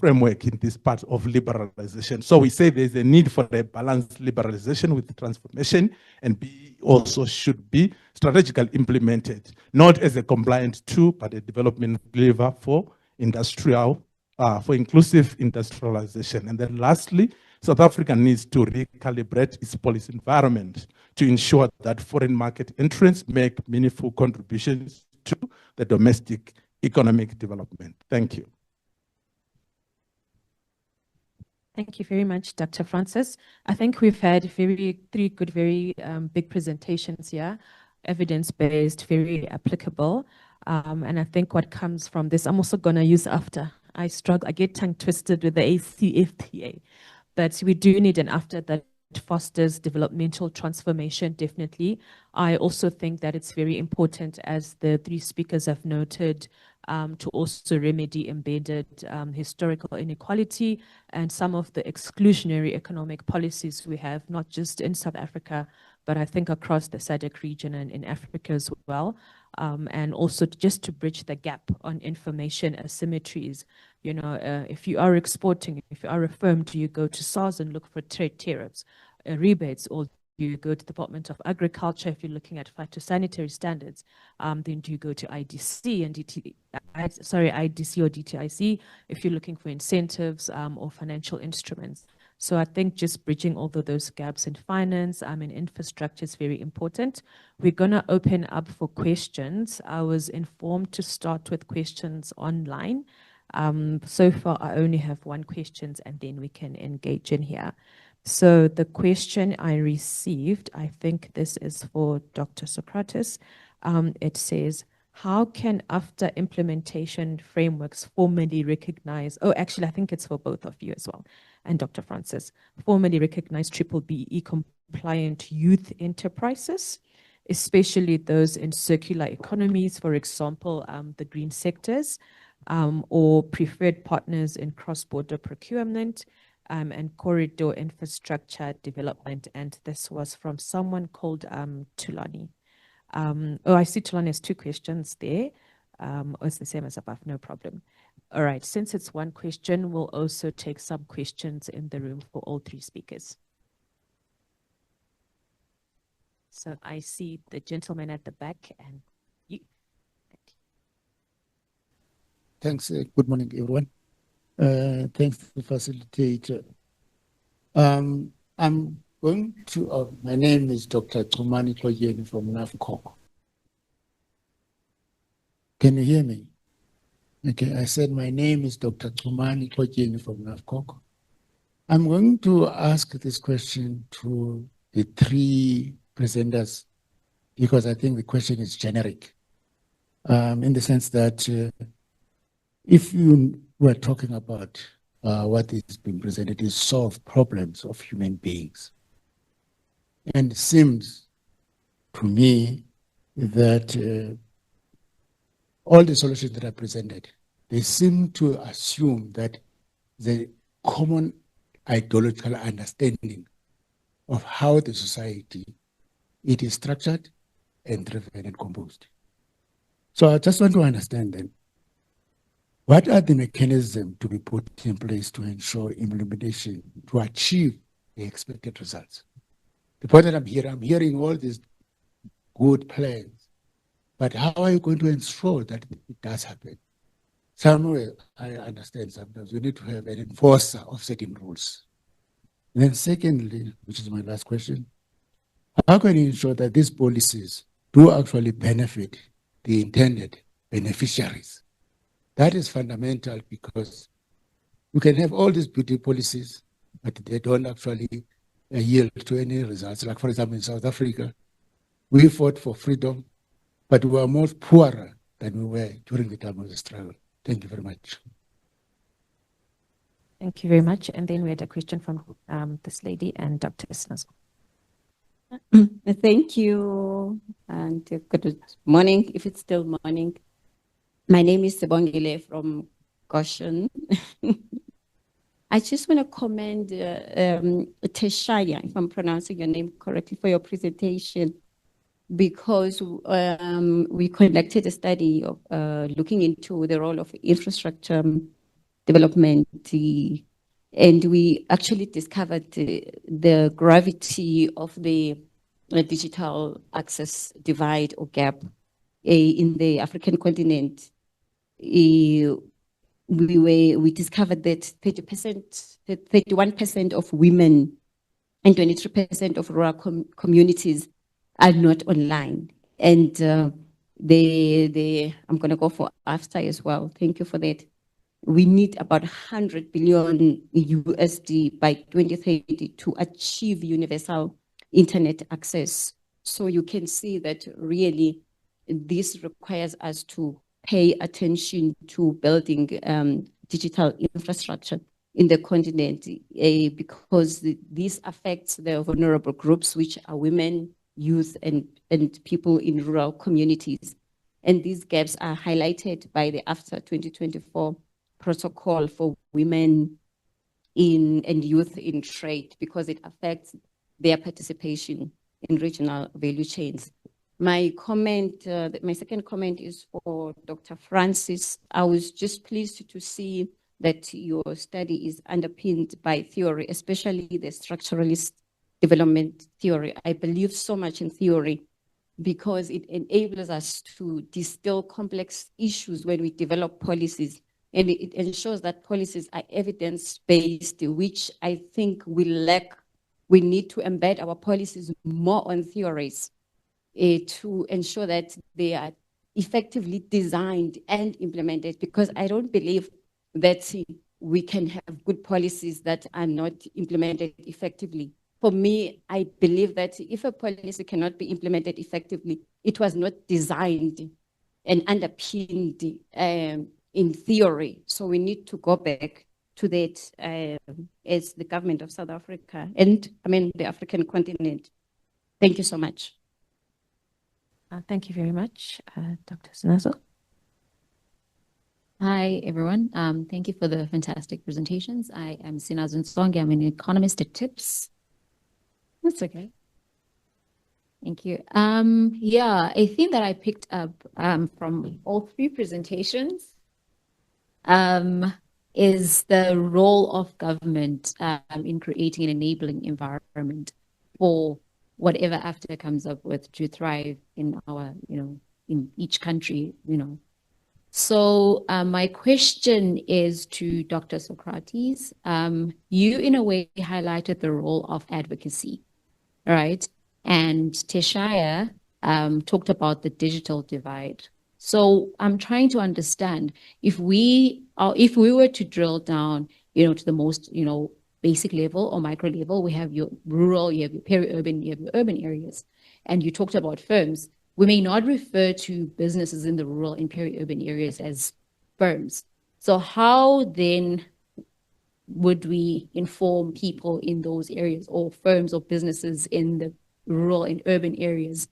[SPEAKER 4] framework in this part of liberalization. So we say there's a need for a balanced liberalization with transformation, and B also should be strategically implemented, not as a compliant tool, but a development lever for for inclusive industrialization. And then lastly, South Africa needs to recalibrate its policy environment to ensure that foreign market entrants make meaningful contributions to the domestic economic development. Thank you.
[SPEAKER 1] Thank you very much, Dr. Francis. I think we've had three good, very big presentations here, evidence-based, very applicable. And I think what comes from this, I'm also going to use after. I get tongue twisted with the AfCFTA, but we do need an after that fosters developmental transformation, definitely. I also think that it's very important, as the three speakers have noted, to also remedy embedded historical inequality and some of the exclusionary economic policies we have, not just in South Africa, but I think across the SADC region and in Africa as well. And also just to bridge the gap on information asymmetries. You know, if you are exporting, if you are a firm, do you go to SARS and look for trade tariffs, rebates, or you go to the Department of Agriculture, if you're looking at phytosanitary standards, then do you go to IDC and IDC or DTIC if you're looking for incentives or financial instruments. So I think just bridging all of those gaps in finance and infrastructure is very important. We're going to open up for questions. I was informed to start with questions online. So far, I only have one question, and then we can engage in here. So the question I received, I think this is for Dr. Socrates. It says, how can after implementation frameworks formally recognize, oh, actually, I think it's for both of you as well, and Dr. Francis, formally recognize B-BBEE compliant youth enterprises, especially those in circular economies, for example, the green sectors, or preferred partners in cross-border procurement, and corridor infrastructure development. And this was from someone called Tulani. Oh, I see Tulani has two questions there. Oh, it's the same as above, no problem. All right, since it's one question, we'll also take some questions in the room for all three speakers. So I see the gentleman at the back and you.
[SPEAKER 5] Thanks. Good morning, everyone. Thanks to the facilitator. I'm going to, my name is Dr. Gillian from NAFCOC. Can you hear me? Okay, I said my name is Dr. Gillian from NAFCOC. I'm going to ask this question to the three presenters because I think the question is generic in the sense that if you were talking about what is being presented is solve problems of human beings. And it seems to me that all the solutions that are presented, they seem to assume that the common ideological understanding of how the society it is structured and driven and composed. So I just want to understand then, what are the mechanisms to be put in place to ensure implementation to achieve the expected results? The point that I'm hearing all these good plans, but how are you going to ensure that it does happen? Somewhere, I understand sometimes we need to have an enforcer of certain rules. And then secondly, which is my last question, how can you ensure that these policies do actually benefit the intended beneficiaries? That is fundamental because you can have all these beauty policies, but they don't actually yield to any results. Like, for example, in South Africa, we fought for freedom, but we were more poorer than we were during the time of the struggle. Thank you very much.
[SPEAKER 1] Thank you very much. And then we had a question from this lady and Dr. Isnas.
[SPEAKER 6] Thank you, and good morning, if it's still morning. My name is Sebongile from Goshen. I just want to commend Theshaya, if I'm pronouncing your name correctly, for your presentation, because we conducted a study of looking into the role of infrastructure development, and we actually discovered the gravity of the digital access divide or gap in the African continent. We discovered that 31% of women and 23% of rural communities are not online. And I'm going to go for AfCFTA as well. Thank you for that. We need about 100 billion USD by 2030 to achieve universal internet access. So you can see that really this requires us to pay attention to building digital infrastructure in the continent because this affects the vulnerable groups, which are women, youth, and people in rural communities. And these gaps are highlighted by the AfCFTA 2024 protocol for women and youth in trade because it affects their participation in regional value chains. My comment, my second comment is for Dr. Francis. I was just pleased to see that your study is underpinned by theory, especially the structuralist development theory. I believe so much in theory because it enables us to distill complex issues when we develop policies. And it ensures that policies are evidence-based, which I think we lack. We need to embed our policies more on theories to ensure that they are effectively designed and implemented, because I don't believe that we can have good policies that are not implemented effectively. For me, I believe that if a policy cannot be implemented effectively, it was not designed and underpinned in theory. So we need to go back to that as the government of South Africa and the African continent. Thank you so much.
[SPEAKER 1] Thank you very much, Dr. Sinazo.
[SPEAKER 7] Hi, everyone. Thank you for the fantastic presentations. I am Sinazo Nsonge. I'm an economist at TIPS. That's okay. Thank you. Yeah, a theme that I picked up from all three presentations is the role of government in creating an enabling environment for whatever AfCFTA comes up with to thrive in our, in each country, So my question is to Dr. Socrates. You, in a way, highlighted the role of advocacy, right? And Theshaya talked about the digital divide. So I'm trying to understand if we were to drill down, to the most, basic level or micro level, we have your rural, you have your peri-urban, you have your urban areas. And you talked about firms. We may not refer to businesses in the rural and peri-urban areas as firms. So how then would we inform people in those areas, or firms or businesses in the rural and urban areas,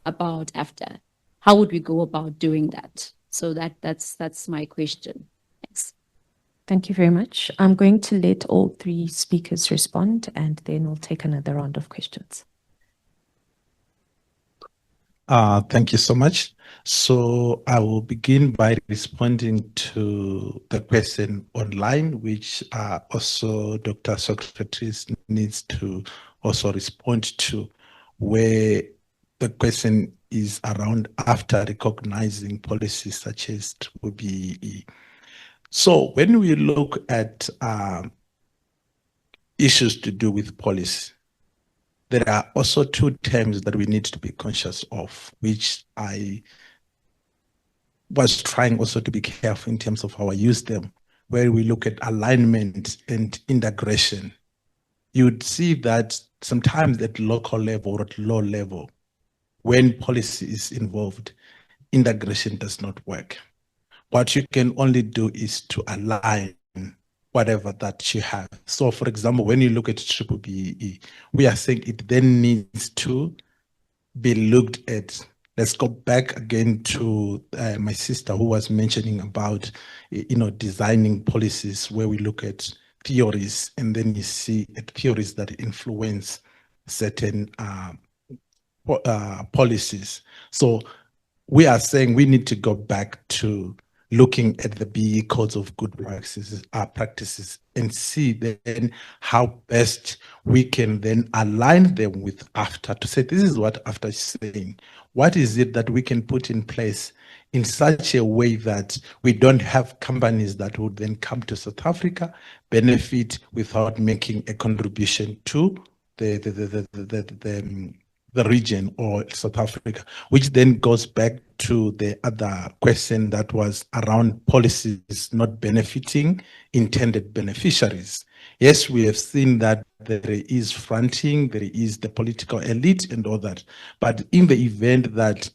[SPEAKER 7] about AfCFTA? How would we go about doing that? So that's my question. Thanks.
[SPEAKER 1] Thank you very much. I'm going to let all three speakers respond, and then we'll take another round of questions.
[SPEAKER 4] Thank you so much. So I will begin by responding to the question online, which also Dr. Socrates needs to also respond to, where the question is around after recognizing policies such as B-BBEE. So when we look at issues to do with policy, there are also two terms that we need to be conscious of, which I was trying also to be careful in terms of how I use them, where we look at alignment and integration. You'd see that sometimes at local level or at low level, when policy is involved, integration does not work. What you can only do is to align whatever that you have. So for example, when you look at B-BBEE, we are saying it then needs to be looked at. Let's go back again to my sister who was mentioning about, designing policies where we look at theories, and then you see theories that influence certain policies. So we are saying we need to go back to looking at the BE codes of good practices and see then how best we can then align them with AfCFTA to say, this is what AfCFTA is saying. What is it that we can put in place in such a way that we don't have companies that would then come to South Africa, benefit without making a contribution to the region or South Africa, which then goes back to the other question that was around policies not benefiting intended beneficiaries. Yes, we have seen that there is fronting, there is the political elite and all that. But in the event that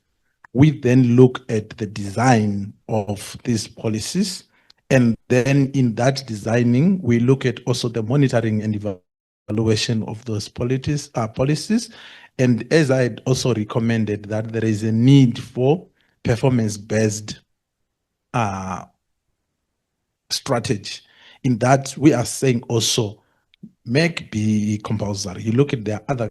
[SPEAKER 4] we then look at the design of these policies, and then in that designing, we look at also the monitoring and evaluation of those policies. And as I had also recommended, that there is a need for performance-based strategy. In that, we are saying also make B compulsory. You look at the other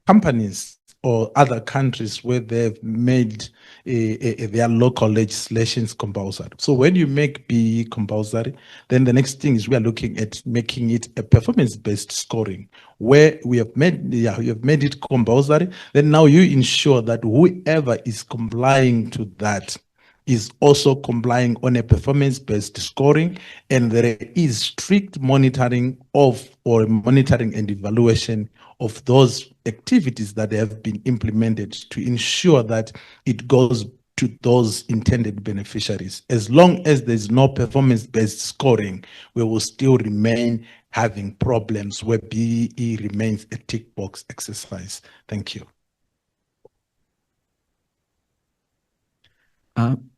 [SPEAKER 4] companies or other countries where they've made their local legislations compulsory. So when you make BE compulsory, then the next thing is we are looking at making it a performance-based scoring, where we have made, you have made it compulsory. Then now you ensure that whoever is complying to that is also complying on a performance-based scoring, and there is strict monitoring of, or monitoring and evaluation of those activities that have been implemented to ensure that it goes to those intended beneficiaries. As long as there's no performance-based scoring, we will still remain having problems where BEE remains a tick box exercise. Thank you.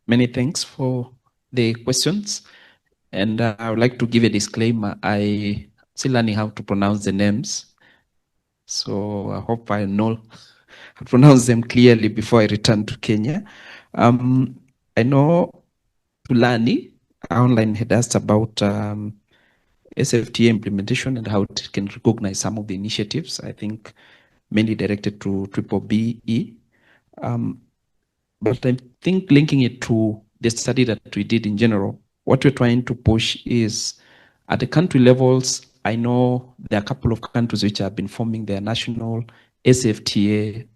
[SPEAKER 2] Many thanks for the questions. And I would like to give a disclaimer. I'm still learning how to pronounce the names. So I hope I know how to pronounce them clearly before I return to Kenya. I know Tulani, our online had asked about SFTA implementation and how it can recognize some of the initiatives, I think mainly directed to B-BBEE. But I think linking it to the study that we did in general, what we're trying to push is at the country levels. I know there are a couple of countries which have been forming their national SFTA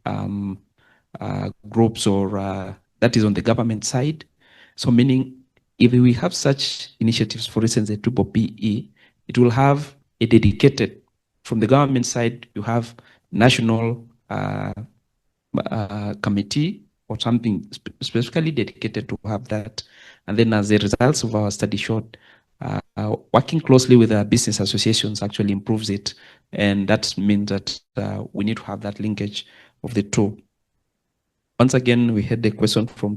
[SPEAKER 2] groups, or that is on the government side. So meaning if we have such initiatives, for instance, the B-BBEE, it will have a dedicated, from the government side, you have national committee or something specifically dedicated to have that. And then as the results of our study showed, working closely with our business associations actually improves it. And that means that we need to have that linkage of the two. Once again, we had a question from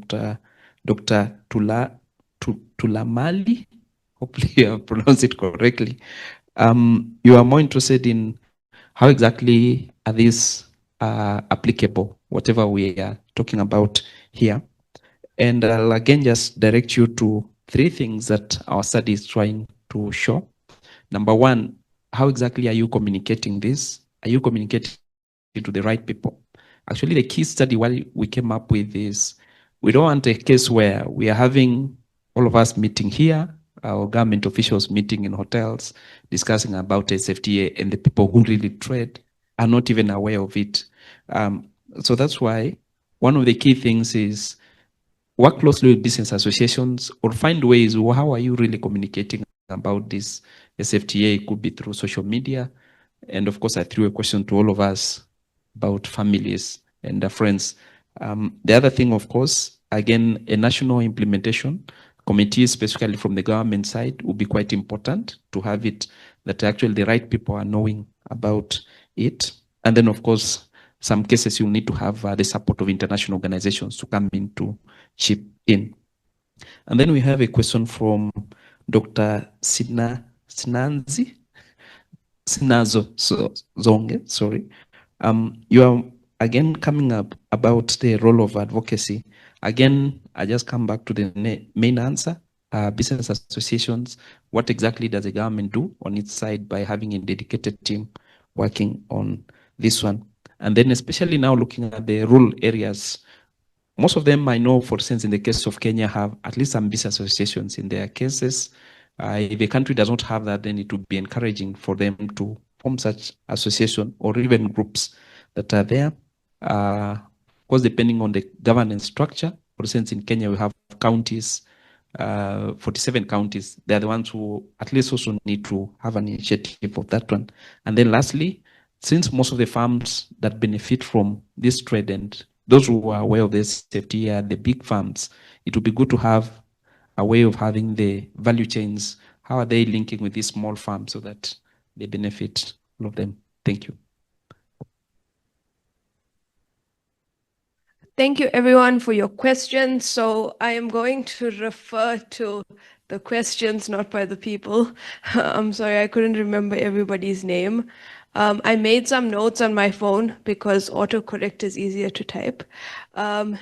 [SPEAKER 2] Dr. Tulamali. Hopefully I pronounced it correctly. You are more interested in how exactly are these applicable, whatever we are talking about here. And I'll again just direct you to three things that our study is trying to show. Number one, how exactly are you communicating this? Are you communicating to the right people? Actually, the key study what we came up with is we don't want a case where we are having all of us meeting here, our government officials meeting in hotels, discussing about SFTA, and the people who really trade are not even aware of it. So that's why one of the key things is work closely with business associations or find ways, well, how are you really communicating about this SFTA? It could be through social media. And of course, I threw a question to all of us about families and friends. The other thing, of course, again, a national implementation committee, specifically from the government side, would be quite important to have it that actually the right people are knowing about it. And then, of course, some cases you need to have the support of international organizations to come in to chip in. And then we have a question from Dr. Sinazo Zonge, sorry. You are again coming up about the role of advocacy. Again, I just come back to the main answer. Business associations, what exactly does the government do on its side by having a dedicated team working on this one? And then especially now looking at the rural areas, most of them I know, for instance, in the case of Kenya, have at least some business associations in their cases. If a country does not have that, then it would be encouraging for them to form such association or even groups that are there. Of course, depending on the governance structure, for instance, in Kenya, we have counties, 47 counties. They're the ones who at least also need to have an initiative of that one. And then lastly, since most of the farms that benefit from this trade and those who are aware of this safety are the big farms, it would be good to have a way of having the value chains. How are they linking with these small farms so that they benefit all of them? Thank you.
[SPEAKER 3] Thank you everyone for your questions. So I am going to refer to the questions, not by the people. I'm sorry, I couldn't remember everybody's name. I made some notes on my phone because autocorrect is easier to type.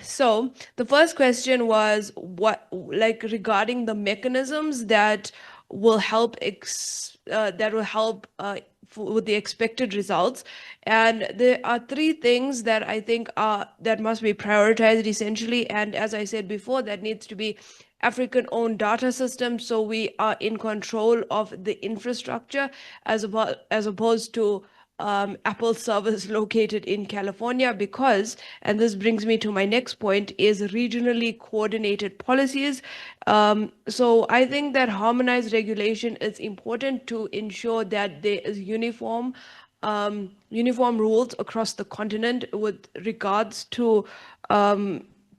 [SPEAKER 3] So the first question was regarding the mechanisms that will help with the expected results. And there are three things that I think that must be prioritized essentially. And as I said before, that needs to be African-owned data systems, so we are in control of the infrastructure as opposed to Apple servers located in California, because, and this brings me to my next point, is regionally coordinated policies. So I think that harmonized regulation is important to ensure that there is uniform rules across the continent with regards to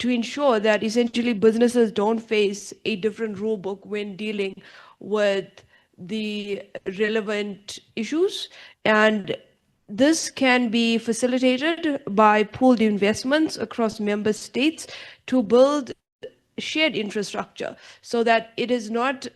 [SPEAKER 3] ensure that essentially businesses don't face a different rule book when dealing with the relevant issues. And this can be facilitated by pooled investments across member states to build shared infrastructure, so that it is not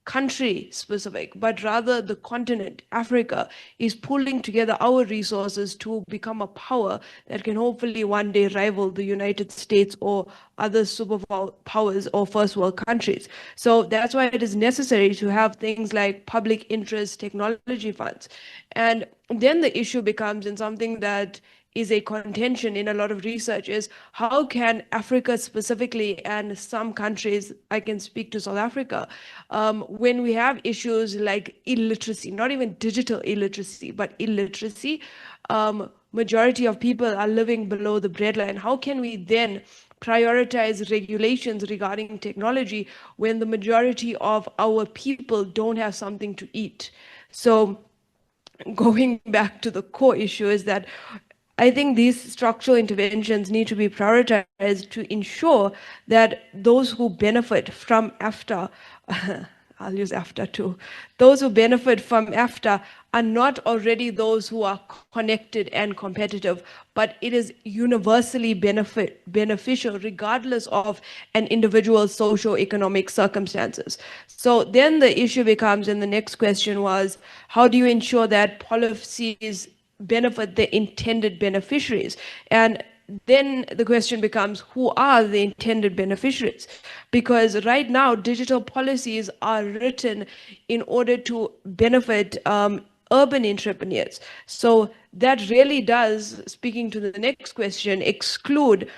[SPEAKER 3] country specific, but rather the continent, Africa, is pulling together our resources to become a power that can hopefully one day rival the United States or other superpowers or first world countries. So that's why it is necessary to have things like public interest technology funds. And then the issue becomes, in something that is a contention in a lot of research, is how can Africa specifically, and some countries, I can speak to South Africa, when we have issues like illiteracy, not even digital illiteracy, but illiteracy, majority of people are living below the breadline. How can we then prioritize regulations regarding technology when the majority of our people don't have something to eat? So going back to the core issue is that I think these structural interventions need to be prioritized to ensure that those who benefit from AfCFTA, I'll use AfCFTA too, those who benefit from AfCFTA are not already those who are connected and competitive, but it is universally beneficial regardless of an individual's socio-economic circumstances. So then the issue becomes, and the next question was, how do you ensure that policies benefit the intended beneficiaries? And then the question becomes, who are the intended beneficiaries? Because right now, digital policies are written in order to benefit urban entrepreneurs. So that really does, speaking to the next question, exclude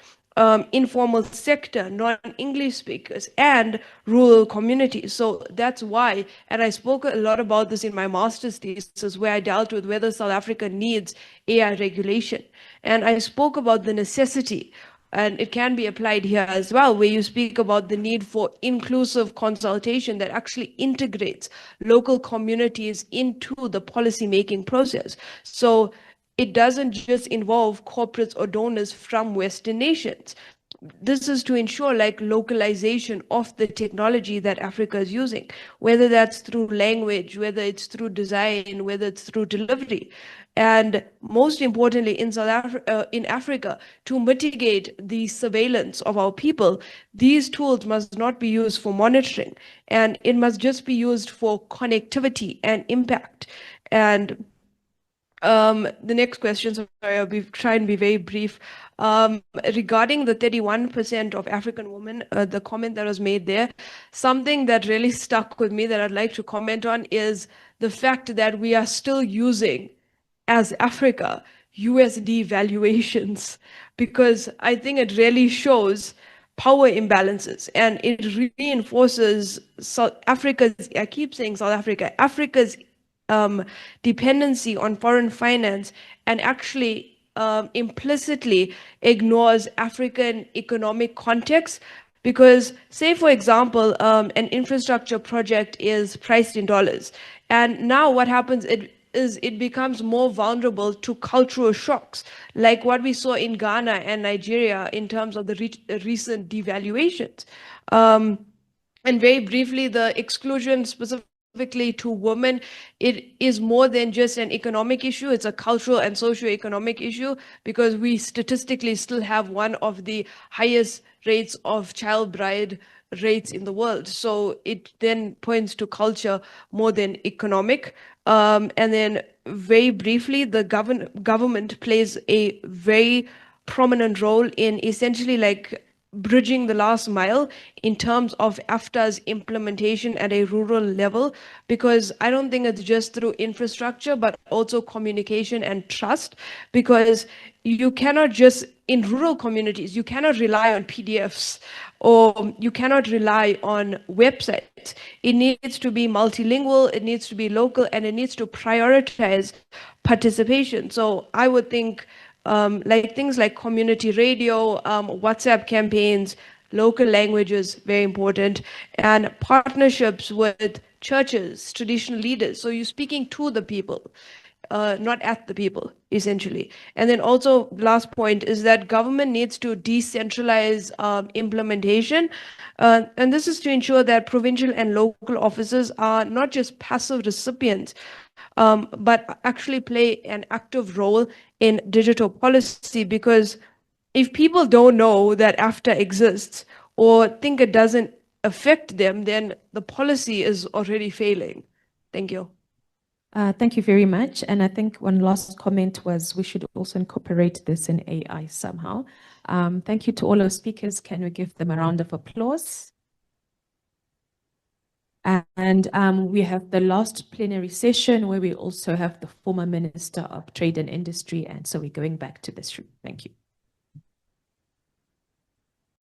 [SPEAKER 3] informal sector, non-English speakers, and rural communities. So that's why, and I spoke a lot about this in my master's thesis, where I dealt with whether South Africa needs AI regulation. And I spoke about the necessity, and it can be applied here as well, where you speak about the need for inclusive consultation that actually integrates local communities into the policy-making process. So it doesn't just involve corporates or donors from Western nations. This is to ensure like localization of the technology that Africa is using, whether that's through language, whether it's through design, whether it's through delivery. And most importantly, in Africa, to mitigate the surveillance of our people, these tools must not be used for monitoring, and it must just be used for connectivity and impact. And the next question, sorry, I'll try and be very brief. Regarding the 31% of African women, the comment that was made there, something that really stuck with me that I'd like to comment on is the fact that we are still using, as Africa, USD valuations, because I think it really shows power imbalances, and it reinforces South Africa's, I keep saying South Africa, Africa's dependency on foreign finance, and actually implicitly ignores African economic context. Because say, for example, an infrastructure project is priced in dollars, and now what happens, it becomes more vulnerable to cultural shocks, like what we saw in Ghana and Nigeria in terms of the recent devaluations. And very briefly, the exclusion specifically to women, it is more than just an economic issue. It's a cultural and socio-economic issue, because we statistically still have one of the highest rates of child bride rates in the world. So it then points to culture more than economic. And then very briefly, the government plays a very prominent role in essentially like bridging the last mile in terms of AfCFTA's implementation at a rural level, because I don't think it's just through infrastructure, but also communication and trust, because you cannot just, in rural communities, you cannot rely on PDFs or you cannot rely on websites. It needs to be multilingual, it needs to be local, and it needs to prioritize participation. So I would think like things like community radio, WhatsApp campaigns, local languages, very important, and partnerships with churches, traditional leaders. So you're speaking to the people, not at the people, essentially. And then also, last point is that government needs to decentralize implementation. And this is to ensure that provincial and local officers are not just passive recipients, but actually play an active role in digital policy, because if people don't know that AfCFTA exists or think it doesn't affect them, then the policy is already failing. Thank you.
[SPEAKER 1] Thank you very much. And I think one last comment was we should also incorporate this in AI somehow. Thank you to all our speakers. Can we give them a round of applause? And we have the last plenary session where we also have the former Minister of Trade and Industry. And so we're going back to this room. Thank you.